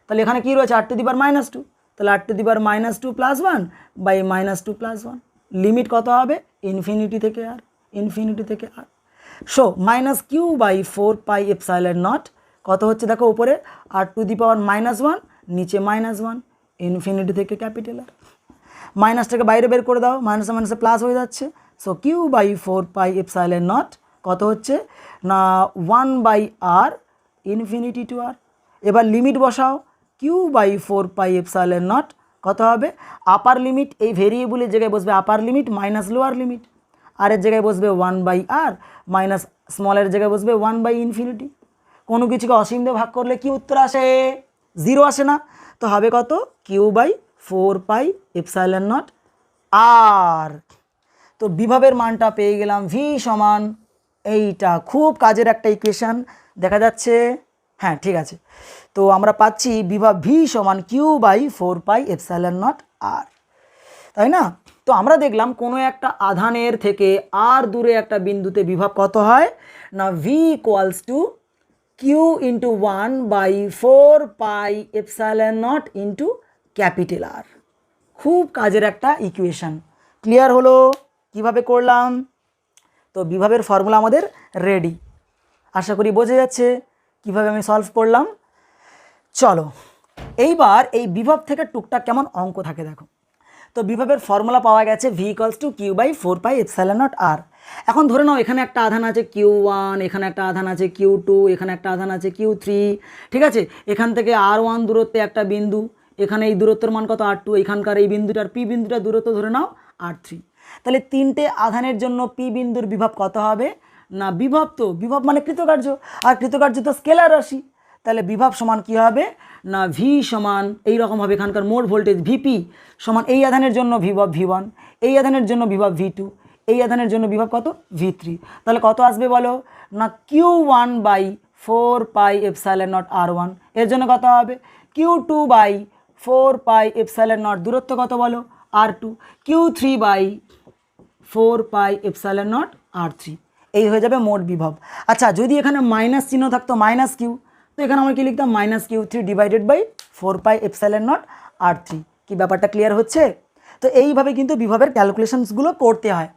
Speaker 1: তাহলে এখানে কী রয়েছে r⁻2, তাহলে r⁻2 +1 বাই -2 + 1, লিমিট কত হবে ইনফিনিটি থেকে আর, ইনফিনিটি থেকে আর। সো মাইনাস Q/4πε0 কত হচ্ছে দেখো, উপরে r⁻1 নিচে -1, ইনফিনিটি থেকে ক্যাপিটাল আর। মাইনাসটাকে বাইরে বের করে দাও, মাইনাসে মাইনাসে প্লাস হয়ে যাচ্ছে, সো Q/4πε0 কত হচ্ছে না 1/r ইনফিনিটি টু আর। এবার লিমিট বসাও, Q/4πε0 কত হবে, আপার লিমিট এই ভেরিয়েবলের জায়গায় বসবে upper limit minus lower limit, আর এর জায়গায় বসবে 1/r মাইনাস স্মলের জায়গায় বসবে 1/∞। কোনো কিছুকে অসীম দিয়ে ভাগ করলে কি উত্তর আসে, 0 আসে না, তো হবে কত Q/4πε0 আর। তো বিভবের মানটা পেয়ে গেলাম V সমান এইটা, খুব কাজের একটা ইকুয়েশান দেখা যাচ্ছে, হ্যাঁ ঠিক আছে। তো আমরা পাচ্ছি বিভব V সমান Q/4πε0 আর, তাই না? তো আমরা দেখলাম কোনো একটা আধানের থেকে আর দূরে একটা বিন্দুতে বিভব কত হয় না V = Q × 1/4πε0 ইন্টু ক্যাপিটাল আর। খুব কাজের একটা ইকুয়েশান, ক্লিয়ার হলো কিভাবে করলাম? তো বিভবের ফর্মুলা আমাদের রেডি, আশা করি বোঝা যাচ্ছে কিভাবে আমি সলভ করলাম। চলো এইবার এই বিভব থেকে টুকটাক কেমন অঙ্ক থাকে দেখো। তো বিভবের ফর্মুলা পাওয়া গেছে V = Q/4πε0 আর। এখন ধরে নাও এখানে একটা আধান আছে Q1, এখানে একটা আধান আছে Q2, এখানে একটা আধান আছে Q3, ঠিক আছে? এখান থেকে R1 দূরত্বে একটা বিন্দু, এখানে এই দূরত্বের মান কত R2, এখানকার এই বিন্দুটার P বিন্দুটার দূরত্ব ধরে নাও R3, তাহলে তিনটে আধানের জন্য P বিন্দুর বিভব কত হবে না, বিভব তো বিভব মানে কৃতকার্য, আর কৃতকার্য তো স্কেলার রাশি, তাহলে বিভব সমান কী হবে না V সমান এইরকম হবে, এখানকার মোট ভোল্টেজ VP সমান এই আধানের জন্য বিভব V1, এই আধানের জন্য বিভব V2, এই আধানের জন্য বিভব কত V3, তাহলে কত আসবে বলো না Q1/4πε0 R1, এর জন্য কত হবে Q2/4πε0 দূরত্ব কত বলো R2, Q3/4πε0 R3, এই হয়ে যাবে মোট বিভব। আচ্ছা যদি এখানে মাইনাস চিহ্ন থাকতো -Q, তো এখানে আমরা কি লিখতাম -Q3 ডিভাইডেড বাই 4πε0 R3, কি ব্যাপারটা ক্লিয়ার হচ্ছে? তো এইভাবে কিন্তু বিভবের ক্যালকুলেশনসগুলো করতে হয়।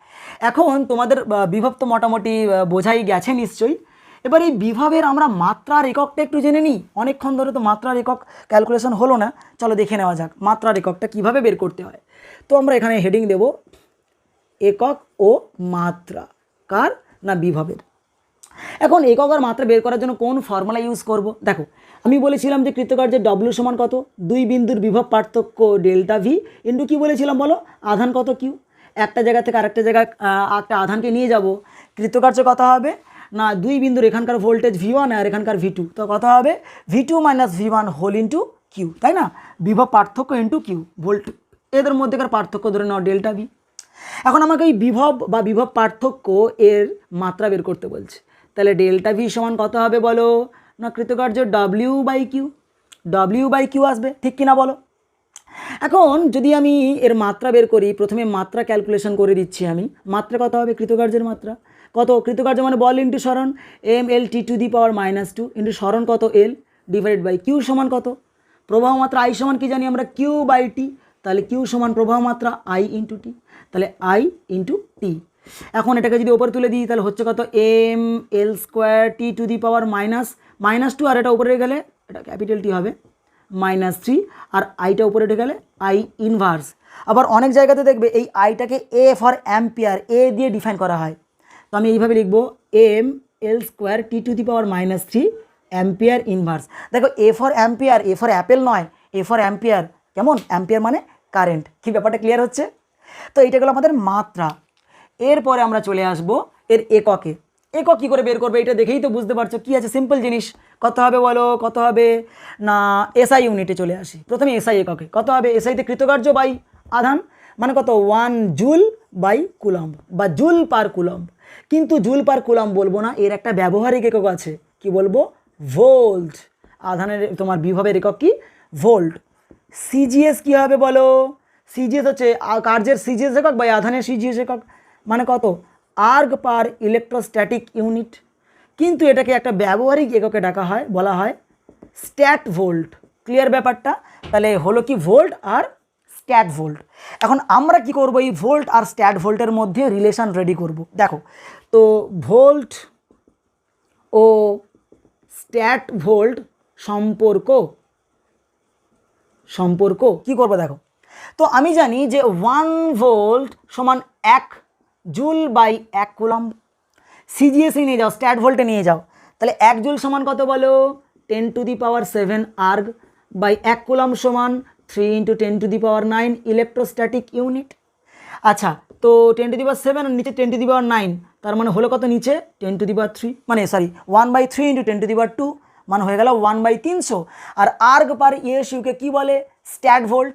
Speaker 1: এখন তোমাদের বিভব তো মোটামুটি বোঝাই গেছে নিশ্চয়ই। এবার এই বিভবের আমরা মাত্রার এককটা একটু জেনে নিই, অনেকক্ষণ ধরে তো মাত্রার একক ক্যালকুলেশন হলো না, চলো দেখে নেওয়া যাক মাত্রার এককটা কিভাবে বের করতে হয়। তো আমরা এখানে হেডিং দেব একক ও মাত্রা, কার না বিভবের। এখন একক আর মাত্রা বের করার জন্য কোন ফর্মুলা ইউজ করব? দেখো আমি বলেছিলাম যে কৃতকার্যের ডব্লিউ সমান কত, দুই বিন্দুর বিভব পার্থক্য ডেল্টা ভি ইন্টু কী বলেছিলাম বলো, আধান কত কিউ। একটা জায়গা থেকে আরেকটা জায়গায় একটা আধানকে নিয়ে যাব, কৃতকার্য কত হবে না, দুই বিন্দুর এখানকার ভোল্টেজ V1 আর এখানকার V2, তো কত হবে V2 minus V1 whole into Q, তাই না, বিভব পার্থক্য ইন্টু কিউ, ভোল্ট এদের মধ্যেকার পার্থক্য ধরে নাও ডেল্টা ভি। এখন আমাকে এই বিভব বা বিভব পার্থক্য এর মাত্রা বের করতে বলছে, তাহলে ডেল্টা ভি সমান কত হবে বলো না, কৃতকার্য ডব্লিউ বাই কিউ আসবে, ঠিক কিনা বলো। এখন যদি আমি এর মাত্রা বের করি, প্রথমে মাত্রা ক্যালকুলেশন করে দিচ্ছি আমি, মাত্রা কত হবে কৃতকার্যের মাত্রা কত, কৃতকার্য মানে বল ইন্টু সরণ mL/2 ইন্টু সরণ কত L ডিভাইডেড বাই কিউ সমান কত, প্রবাহ মাত্রা I সমান কি জানি আমরা কিউ বাই টি, তাহলে কিউ সমান প্রবাহ মাত্রা I ইন্টু টি, তাহলে I ইন্টু টি। এখন এটাকে যদি ওপরে তুলে দিই তাহলে হচ্ছে কত mL² আর এটা উপরে গেলে এটা ক্যাপিটাল টি হবে -3 আর আইটা উপরে উঠে গেলে I ইনভার্স। আবার অনেক জায়গাতে দেখবে এই আইটাকে এ ফর অ্যাম্পিয়ার এ দিয়ে ডিফাইন করা হয়, তো আমি এইভাবে লিখবো mL²T⁻³ অ্যাম্পিয়ার ইনভার্স। দেখো A for ampere, A for apple নয়, এ ফর অ্যাম্পিয়ার, কেমন, অ্যাম্পিয়ার মানে কারেন্ট, কি ব্যাপারটা ক্লিয়ার হচ্ছে। তো এইটা গেলো আমাদের মাত্রা। এরপরে আমরা চলে আসবো এর এককে, একক কী করে বের করবে এটা দেখেই তো বুঝতে পারছো কি আছে, সিম্পল জিনিস। কত হবে বলো, কত হবে না, এসআই ইউনিটে চলে আসি, প্রথমে এসআই এককে কত হবে, এসআইতে কৃতকার্য বাই আধান মানে কত 1 জুল বাই কুলম্ব বা জুল পার কুলম্ব, কিন্তু জুল পার কুলম্ব বলবো না, এর একটা ব্যবহারিক একক আছে, কি বলবো, ভোল্ট। আধানের তোমার বিভবের একক কি, ভোল্ট। সিজিএস কী হবে বলো, সিজিএস হচ্ছে কার্যের সিজিএস একক বাই আধানের সিজিএস একক মানে কত, আর্গ পার ইলেকট্রোস্ট্যাটিক ইউনিট, কিন্তু এটাকে একটা ব্যবহারিক এককে ডাকা হয়, বলা হয় স্ট্যাট ভোল্ট। ক্লিয়ার ব্যাপারটা, তাহলে হলো কি ভোল্ট আর স্ট্যাট ভোল্ট। এখন আমরা কি করব, এই ভোল্ট আর স্ট্যাট ভোল্টের মধ্যে রিলেশন রেডি করব। দেখো তো ভোল্ট ও স্ট্যাট ভোল্ট সম্পর্ক কি করব দেখো, তো আমি জানি যে 1 ভোল্ট সমান 1 জুল বাই 1 কুলম্ব, সিজিএসে নিয়ে যাও, স্ট্যাট ভোল্টে নিয়ে যাও, তাহলে 1 জুল সমান কত বলো 10⁷ আর্গ বাই 1 কুলম্ব সমান 3 × 10⁹ ইলেকট্রোস্ট্যাটিক ইউনিট। আচ্ছা তো 10⁷ আর নিচে 10⁹, তার মানে হলো কত নিচে 10⁵, মানে সরি 1/3 × 10⁵, মানে হয়ে গেল 1/300। আর আর্গ পার ইএসইউকে কী বলে, স্ট্যাট ভোল্ট,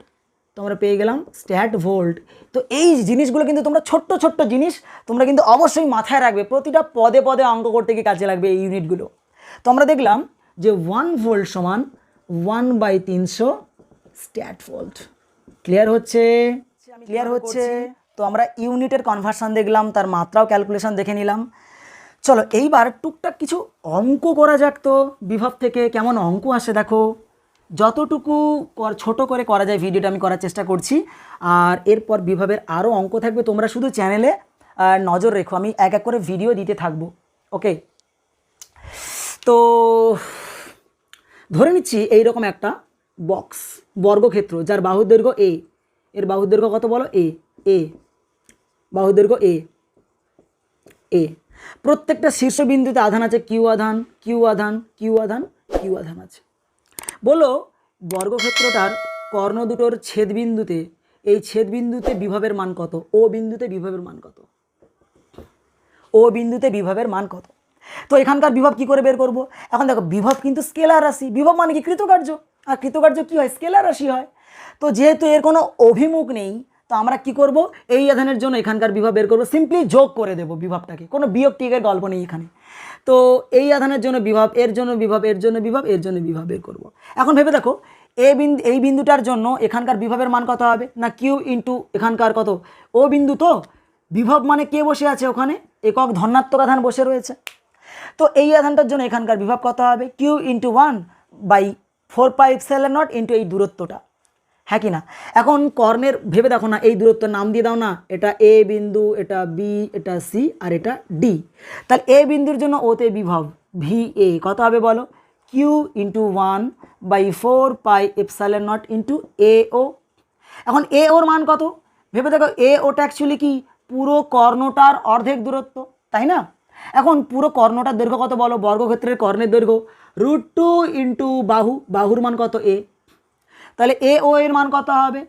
Speaker 1: তোমরা পেয়ে গেলাম স্ট্যাট ভোল্ট। তো এই জিনিসগুলো কিন্তু তোমরা ছোট্ট ছোট্ট জিনিস তোমরা কিন্তু অবশ্যই মাথায় রাখবে, প্রতিটা পদে পদে অঙ্ক করতে গিয়ে কাজে লাগবে এই ইউনিটগুলো। তো আমরা দেখলাম যে 1 ভোল্ট সমান 1/300 স্ট্যাট ভোল্ট। ক্লিয়ার হচ্ছে, ক্লিয়ার হচ্ছে। তো আমরা ইউনিটের কনভার্সন দেখলাম, তার মাত্রাও ক্যালকুলেশন দেখে নিলাম। চলো এইবার টুকটাক কিছু অঙ্ক করা যাক, তো বিভব থেকে কেমন অঙ্ক আসে দেখো, যতটুকু ছোট করে করা যায় ভিডিওটা আমি করার চেষ্টা করছি। আর এরপর বিভবের আরও অঙ্ক থাকবে, তোমরা শুধু চ্যানেলে নজর রেখো, আমি এক এক করে ভিডিও দিতে থাকবো। ওকে, তো ধরে নিচ্ছি এইরকম একটা বক্স বর্গক্ষেত্র যার বাহুর দৈর্ঘ্য এ, এর বাহুর দৈর্ঘ্য কত বলো এ বাহুর দৈর্ঘ্য এ, প্রত্যেকটা শীর্ষবিন্দুতে আধান আছে কিউ আধান আছে। বলো বর্গক্ষেত্রটার কর্ণ দুটোর ছেদবিন্দুতে, এই ছেদবিন্দুতে বিভবের মান কত, ও বিন্দুতে বিভবের মান কত। তো এখানকার বিভব কি করে বের করব, এখন দেখো বিভব কিন্তু স্কেলার রাশি, বিভব মানে কি কৃতকার্য, আর কৃতকার্য কি হয়, স্কেলার রাশি হয়। তো যেহেতু এর কোনো অভিমুখ নেই, তো আমরা কি করব, এই আধানের জন্য এখানকার বিভব বের করব, সিম্পলি যোগ করে দেব বিভবটাকে, কোনো বিয়োগ টিকের গল্প নেই এখানে। তো এই আধানের জন্য বিভব, এর জন্য বিভব, এর জন্য বিভব, এর জন্য বিভব বের করব। এখন ভেবে দেখো এই বিন্দুটার জন্য এখানকার বিভবের মান কত হবে না, কিউ ইন্টু এখানকার কত ও বিন্দু, তো বিভব মানে কে বসে আছে ওখানে, একক ধনাত্মক আধান বসে রয়েছে। তো এই আধানটার জন্য এখানকার বিভব কত হবে, কিউ ইন্টু 1/4πε0 ইন্টু এই দূরত্বটা, হ্যাঁ কি না। এখন কর্ণের ভেবে দেখো না, এই দূরত্বের নাম দিয়ে দাও না, এটা এ বিন্দু, এটা বি, এটা সি আর এটা ডি। তাহলে এ বিন্দুর জন্য ওতে বিভব ভি এ কত হবে বলো, কিউ ইন্টু 1/4πε0 ইন্টু এ ও। এখন এ ওর মান কত ভেবে দেখো, এ ওটা অ্যাকচুয়ালি কি পুরো কর্ণটার অর্ধেক দূরত্ব, তাই না। এখন পুরো কর্ণটার দৈর্ঘ্য কত বলো, বর্গক্ষেত্রের কর্ণের দৈর্ঘ্য √2 ইন্টু বাহুর মান কত এ, তাহলে এ ও এর মান কত হবে,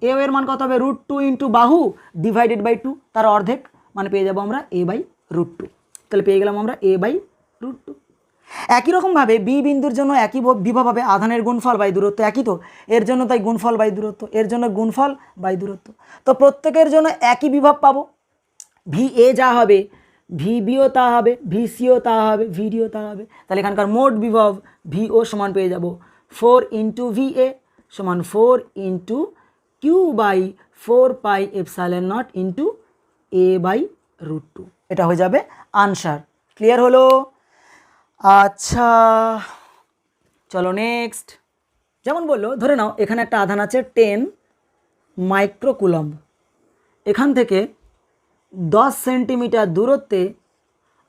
Speaker 1: এ ও এর মান কত হবে √2 ইন্টু বাহু ডিভাইডেড বাই 2, তার অর্ধেক, মানে পেয়ে যাবো আমরা a বাই √2। তাহলে পেয়ে গেলাম আমরা a বাই √2। একই রকমভাবে বি বিন্দুর জন্য একই বিভব হবে, আধানের গুণফল বাই দূরত্ব একই, তো এর জন্য তাই গুণফল বাই দূরত্ব, এর জন্য গুণফল বাই দূরত্ব। তো প্রত্যেকের জন্য একই বিভব পাবো, ভি এ যা হবে ভি বিও তা হবে, ভি সিও তা হবে, ভি ডিও তা হবে। তাহলে এখানকার মোট বিভব ভি ও সমান পেয়ে যাব 4 ইন্টু ভি এ সমান 4 into Q by 4πε0 into A by √2। এটা হয়ে যাবে আনসার। ক্লিয়ার হলো? আচ্ছা চলো নেক্সট। যেমন বললো, ধরে নাও এখানে একটা আধান আছে 10 মাইক্রোকুলম্ব, এখান থেকে 10 সেন্টিমিটার দূরত্বে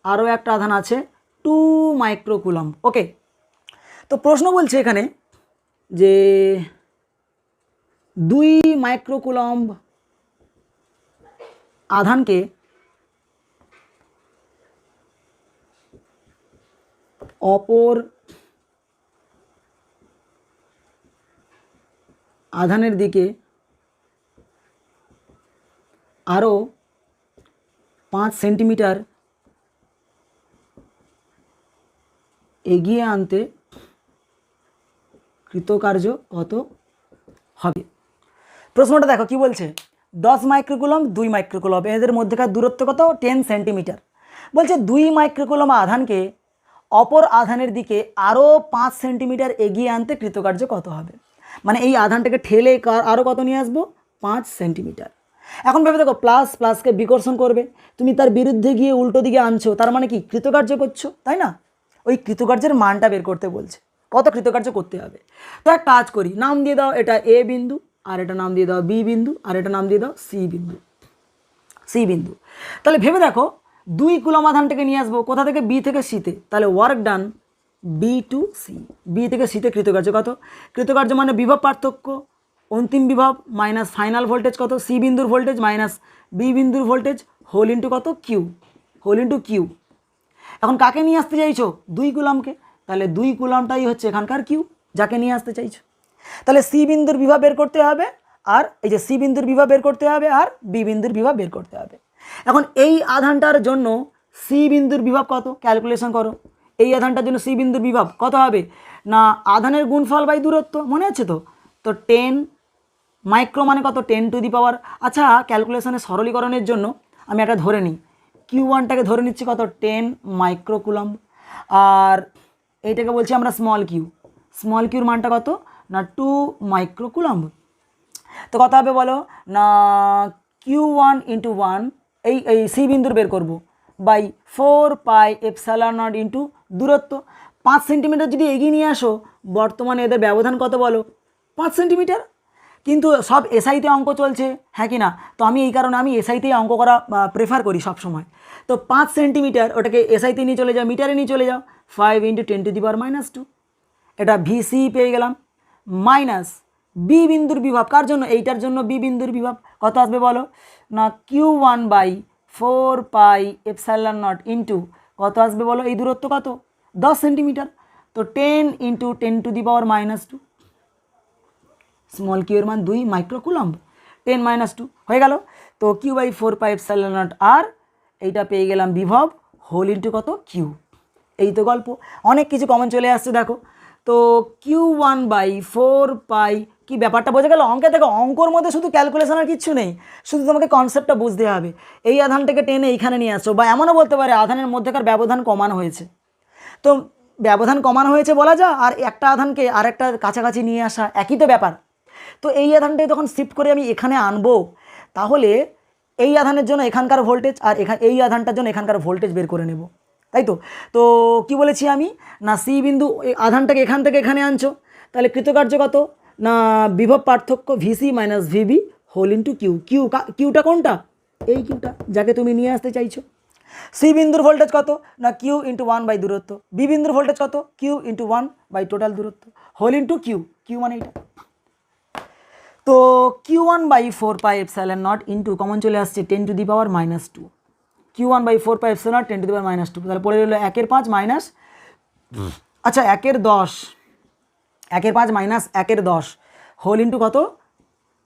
Speaker 1: আরও একটা আধান আছে 2 মাইক্রোকুলম্ব। ওকে, তো প্রশ্ন বলছে এখানে যে 2 মাইক্রোকুলম্ব আধানকে অপর আধানের দিকে আরও 5 সেন্টিমিটার এগিয়ে আনতে কৃতকার্য কত হবে। প্রশ্নটা দেখো কি বলছে, 10 মাইক্রোকুলম্ব 2 মাইক্রোকুলম্ব, এদের মধ্যেকার দূরত্ব কত 10 সেন্টিমিটার। বলছে 2 মাইক্রোকুলম্ব আধানকে অপর আধানের দিকে আরও 5 সেন্টিমিটার এগিয়ে আনতে কৃতকার্য কত হবে। মানে এই আধানটাকে ঠেলে আরও কত নিয়ে আসবো 5 সেন্টিমিটার। এখন ভেবে দেখো, প্লাসকে বিকর্ষণ করবে, তুমি তার বিরুদ্ধে গিয়ে উল্টো দিকে আনছো, তার মানে কি কৃতকার্য করছো, তাই না? ওই কৃতকার্যের মানটা বের করতে বলছে, কত কৃতকার্য করতে হবে। তো এক কাজ করি, নাম দিয়ে দাও এটা এ বিন্দু, আর এটা নাম দিয়ে দাও বি বিন্দু, আর এটা নাম দিয়ে দাও সি বিন্দু। তাহলে ভেবে দেখো, 2 কুলম্ব আধানটাকে নিয়ে আসবো কোথা থেকে, বি থেকে সিতে, তাহলে work done B to C, B থেকে সিতে কৃতকার্য কত, কৃতকার্য মানে বিভব পার্থক্য, অন্তিম বিভব মাইনাস ফাইনাল ভোল্টেজ কত, সি বিন্দুর ভোল্টেজ মাইনাস বি বিন্দুর ভোল্টেজ হোল ইন্টু কত কিউ। এখন কাকে নিয়ে আসতে চাইছো, 2 কুলম্বকে, তাহলে 2 কুলম্বটাই হচ্ছে এখানকার কিউ যাকে নিয়ে আসতে চাইছো। তাহলে সি বিন্দুর বিভব বের করতে হবে, আর এই যে সি বিন্দুর বিভব বের করতে হবে, আর বি বিন্দুর বিভব বের করতে হবে। এখন এই আধানটার জন্য সি বিন্দুর বিভব কত ক্যালকুলেশন করো, এই আধানটার জন্য সি বিন্দুর বিভব কত হবে না, আধানের গুণফল বাই দূরত্ব, মনে আছে তো? তো 10 মাইক্রো মানে কত 10 টু দি পাওয়ার, আচ্ছা ক্যালকুলেশনের সরলীকরণের জন্য আমি একটা ধরে নিই, Q1টাকে ধরে নিচ্ছি কত 10 মাইক্রোকুলম্ব, আর এইটাকে বলছি আমরা স্মল কিউর মানটা কত না 2 মাইক্রোকুলম্ব। তো কত হবে বলো না, Q1 ইন্টু 1 এই সি বিন্দুর বের করব বাই 4πε0 ইন্টু দূরত্ব। 5 সেন্টিমিটার যদি এগিয়ে নিয়ে আসো, বর্তমানে এদের ব্যবধান কত বলো 5 সেন্টিমিটার, কিন্তু সব এসআইতে অঙ্ক চলছে, হ্যাঁ কি না? তো আমি এই কারণে আমি এসআইতেই অঙ্ক করা প্রেফার করি সব সময়। তো 5 সেন্টিমিটার ওটাকে এসআইতে নিয়ে চলে যাও, মিটারে নিয়ে চলে যাও, 5 ইন্টু 10 টু দি পাওয়ার -2, এটা ভিসি পেয়ে গেলাম, মাইনাস বি বিন্দুর বিভব, কার জন্য এইটার জন্য বি বিন্দুর বিভব কত আসবে বলো না, Q1 বাই 4πε0 ইন্টু কত আসবে বলো, এই দূরত্ব কত 10 সেন্টিমিটার, তো 10 into 10 to the power -2, small Q এর মান 2 মাইক্রোকুলম্ব, 10 - 2 হয়ে গেল। তো কিউ বাই 4πε0 আর এইটা পেয়ে গেলাম বিভব হোল ইন্টু কত কিউ। এই তো গল্প, অনেক কিছু কমন চলে আসছে দেখো। তো Q1 বাই 4π, কি ব্যাপারটা বোঝা গেল? অঙ্কে দেখো, অঙ্কর মধ্যে শুধু ক্যালকুলেশন আর কিচ্ছু নেই, শুধু তোমাকে কনসেপ্টটা বুঝতে হবে। এই আধানটাকে টেনে এইখানে নিয়ে আসছো, বা এমনও বলতে পারে আধানের মধ্যেকার ব্যবধান কমানো হয়েছে। তো ব্যবধান কমানো হয়েছে বলা যায়, আর একটা আধানকে আরেকটা কাছাকাছি নিয়ে আসা একই তো ব্যাপার। তো এই আধানটাকে তখন শিফট করে আমি এখানে আনবো, তাহলে এই আধানের জন্য এখানকার ভোল্টেজ আর এই আধানটার জন্য এখানকার ভোল্টেজ বের করে নেব, তাই তো? তো কি বলেছি আমি না, সি বিন্দু আধানটাকে এখান থেকে এখানে আনছো, তাহলে কৃতকার্য কত না, বিভব পার্থক্য V C minus V B whole into কিউটা কোনটা, এই কিউটা যাকে তুমি নিয়ে আসতে চাইছো। সি বিন্দুর ভোল্টেজ কত না, কিউ ইন্টু 1 বাই দূরত্ব, বি বিন্দুর ভোল্টেজ কত, কিউ ইন্টু 1 বাই টোটাল দূরত্ব হোল ইন্টু কিউ মানে এইটা। তো Q1 বাই 4πε0 ইন্টু কমন চলে আসছে 10 to the power -2, Q1 by 4πε0 10⁻²। তাহলে পড়ে রইল 1/5 মাইনাস, আচ্ছা 1/10, 1/5 মাইনাস 1/10 হোল ইন্টু কত,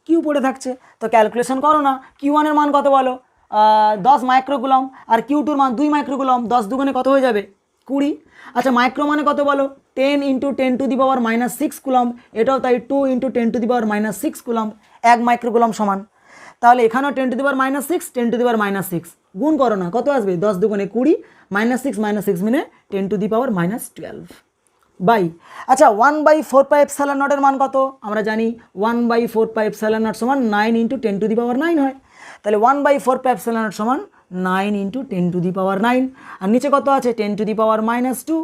Speaker 1: কিউ পড়ে থাকছে। তো ক্যালকুলেশন করো না, Q1 এর মান কত বলো, 10 মাইক্রোকুলম, আর Q2 এর মান 2 মাইক্রোকুলম, 10 দুগুণে কত হয়ে যাবে 20। আচ্ছা মাইক্রো মানে কত বলো, 10 × 10⁻⁻6 কুলম, এটাও তাই 2 × 10⁻⁻6 কুলম, 1 মাইক্রোকুলম সমান। তাহলে এখানেও 10⁻⁻6 10⁻⁻6 গুণ করো না, কত আসবে 10 দুগুণে 20, -6 মিলে 10⁻12 বাই, আচ্ছা 1/4πε0 এর মান কত আমরা জানি, 1/4πε0 সমান 9 × 10⁹ হয়। তাহলে 1/4πε0 সমান 9 × 10⁹, আর নিচে কত আছে 10⁻²,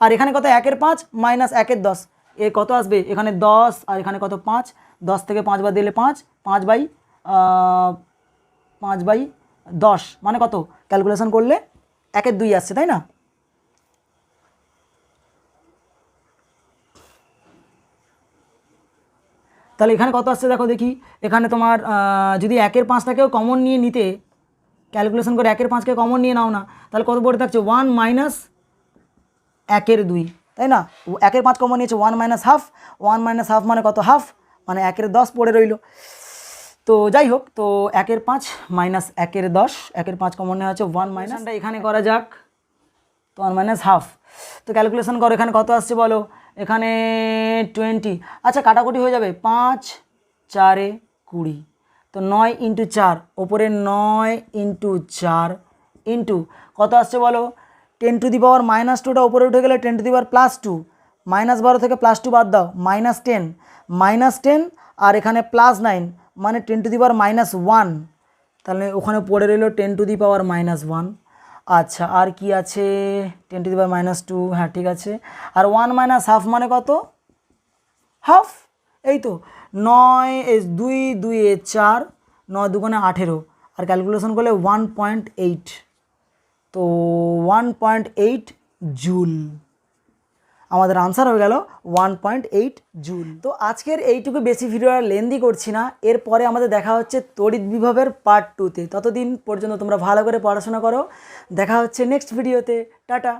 Speaker 1: আর এখানে কত 1/5 মাইনাস 1/10, এ কত আসবে এখানে 10 আর এখানে কত 5, 10 থেকে 5 বাদ দিলে 5, 5/10 মানে কত, ক্যালকুলেশন করলে 1/2 আসছে তাই না। তাহলে এখানে কত আসছে দেখো দেখি, এখানে তোমার যদি 1/5টাকেও কমন নিয়ে নিতে, ক্যালকুলেশন করে 1/5কে কমন নিয়ে নাও না, তাহলে কত পড়ে থাকছে 1 মাইনাস 1/2, তাই না। 1/5 কমন নিয়েছে 1 মাইনাস হাফ, 1 মাইনাস হাফ মানে কত হাফ, মানে 1/10 পড়ে রইল। তো যাই হোক, তো 1/5 মাইনাস 1/10, 1/5 কমন নেওয়া হচ্ছে 1 মাইনাসটা এখানে করা যাক, তো 1 মাইনাস হাফ। তো ক্যালকুলেশন করো, এখানে কত আসছে বলো, এখানে 20, আচ্ছা কাটাকুটি হয়ে যাবে, 5 4 20, তো 9 × 4, ওপরে 9 × 4 ইন্টু কত আসছে বলো, 10⁻²টা ওপরে উঠে গেলে 10⁻+2, -12 থেকে +2 বাদ দাও, -10 আর এখানে +9 মানে 10⁻−1, তাহলে ওখানে পড়ে রইল 10⁻−1। আচ্ছা আর কি আছে 10⁻², হ্যাঁ ঠিক আছে, আর 1 মাইনাস হাফ মানে কত হাফ, এই তো 9 2 2 4, 9 দুগুণে 18, আর ক্যালকুলেশন করলে 1.8, তো 1.8 জুল আমাদের আনসার হয়ে গেল 1.8 জুল। তো আজকের এইটুকু, বেশি ভিডিও আর লেন্দি করছি না, এরপরে আমাদের দেখা হচ্ছে তড়িৎ বিভবের পার্ট 2তে। ততদিন পর্যন্ত তোমরা ভালো করে পড়াশোনা করো, দেখা হচ্ছে নেক্সট ভিডিওতে, টাটা।